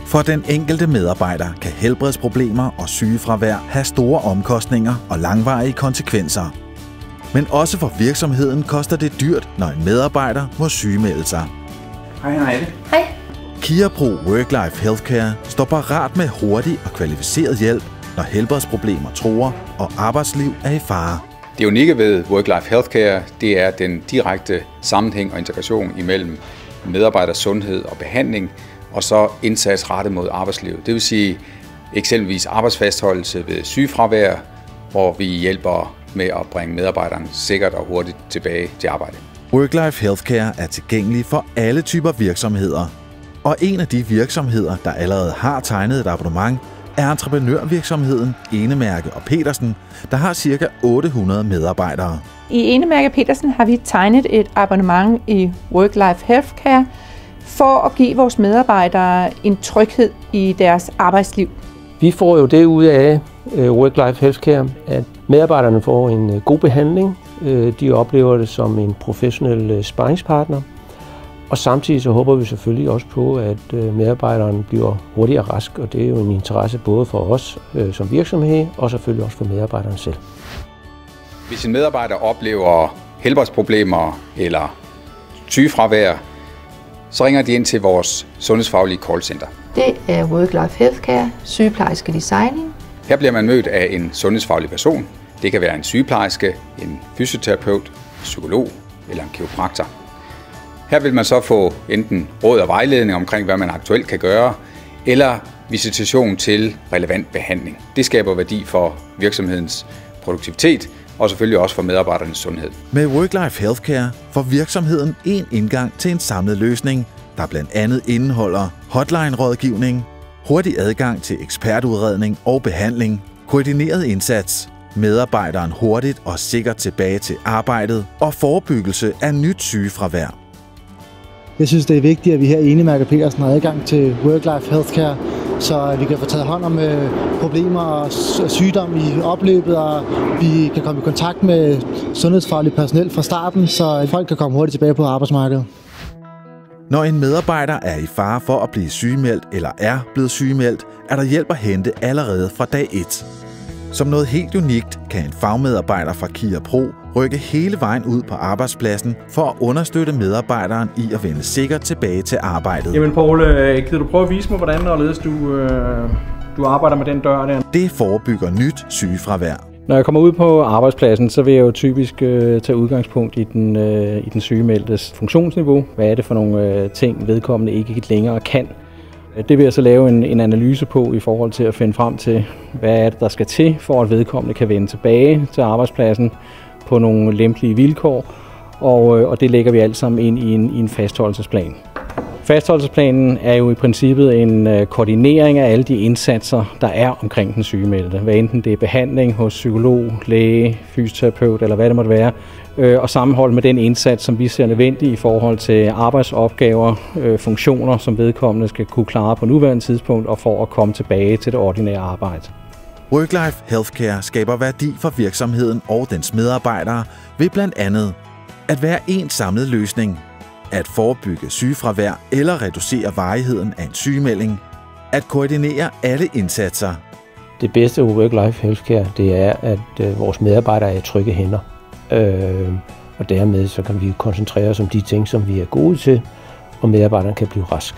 For den enkelte medarbejder kan helbredsproblemer og sygefravær have store omkostninger og langvarige konsekvenser. Men også for virksomheden koster det dyrt, når en medarbejder må sygemelde sig. Hej Heidi. Hej. KIAPRO Work-Life Healthcare står parat med hurtig og kvalificeret hjælp, når helbredsproblemer truer og arbejdsliv er i fare. Det unikke ved Work-Life Healthcare, det er den direkte sammenhæng og integration imellem medarbejders sundhed og behandling, og så indsats rettet mod arbejdslivet. Det vil sige eksempelvis arbejdsfastholdelse ved sygefravær, hvor vi hjælper med at bringe medarbejderen sikkert og hurtigt tilbage til arbejde. Work-Life Healthcare er tilgængelig for alle typer virksomheder. Og en af de virksomheder, der allerede har tegnet et abonnement, er entreprenørvirksomheden Enemærke & Petersen, der har ca. 800 medarbejdere. I Enemærke & Petersen har vi tegnet et abonnement i Work-Life Healthcare for at give vores medarbejdere en tryghed i deres arbejdsliv. Vi får jo det ud af Work-Life Healthcare, at medarbejderne får en god behandling. De oplever det som en professionel sparringspartner. Og samtidig så håber vi selvfølgelig også på, at medarbejderen bliver hurtigere rask, og det er jo en interesse både for os som virksomhed og selvfølgelig også for medarbejderen selv. Hvis en medarbejder oplever helbredsproblemer eller sygefravær, så ringer de ind til vores sundhedsfaglige callcenter. Det er Work-Life Healthcare, sygeplejerske designing. Her bliver man mødt af en sundhedsfaglig person. Det kan være en sygeplejerske, en fysioterapeut, psykolog eller en kiropraktor. Her vil man så få enten råd og vejledning omkring, hvad man aktuelt kan gøre, eller visitation til relevant behandling. Det skaber værdi for virksomhedens produktivitet og selvfølgelig også for medarbejdernes sundhed. Med Work-Life Healthcare får virksomheden en indgang til en samlet løsning, der blandt andet indeholder hotline-rådgivning, hurtig adgang til ekspertudredning og behandling, koordineret indsats, medarbejderen hurtigt og sikkert tilbage til arbejdet og forebyggelse af nyt sygefravær. Jeg synes, det er vigtigt, at vi her i Enemærke & Petersen har adgang til Work-Life Healthcare, så vi kan få taget hånd om problemer og sygdom i opløbet, og vi kan komme i kontakt med sundhedsfagligt personel fra starten, så folk kan komme hurtigt tilbage på arbejdsmarkedet. Når en medarbejder er i fare for at blive sygemeldt eller er blevet sygemeldt, er der hjælp at hente allerede fra dag 1. Som noget helt unikt kan en fagmedarbejder fra KIAPRO rykke hele vejen ud på arbejdspladsen for at understøtte medarbejderen i at vende sikkert tilbage til arbejdet. Jamen Poul, kan du prøve at vise mig, hvordan og ledes du arbejder med den dør der? Det forebygger nyt sygefravær. Når jeg kommer ud på arbejdspladsen, så vil jeg jo typisk tage udgangspunkt i den sygemeldtes funktionsniveau. Hvad er det for nogle ting, vedkommende ikke længere kan? Det vil jeg så lave en analyse på i forhold til at finde frem til, hvad er det, der skal til, for at vedkommende kan vende tilbage til arbejdspladsen på nogle lempelige vilkår, og det lægger vi alt sammen ind i en fastholdelsesplan. Fastholdelsesplanen er jo i princippet en koordinering af alle de indsatser, der er omkring den sygemeldte. Hvad enten det er behandling hos psykolog, læge, fysioterapeut eller hvad det måtte være, og sammenholdt med den indsats, som vi ser nødvendig i forhold til arbejdsopgaver, funktioner, som vedkommende skal kunne klare på nuværende tidspunkt og for at komme tilbage til det ordinære arbejde. Work-Life Healthcare skaber værdi for virksomheden og dens medarbejdere ved blandt andet at være en samlet løsning, at forebygge sygefravær eller reducere varigheden af en sygemelding, at koordinere alle indsatser. Det bedste ved Work-Life Healthcare, det er, at vores medarbejdere er i trygge hænder. Og dermed så kan vi koncentrere os om de ting, som vi er gode til, og medarbejderne kan blive rask.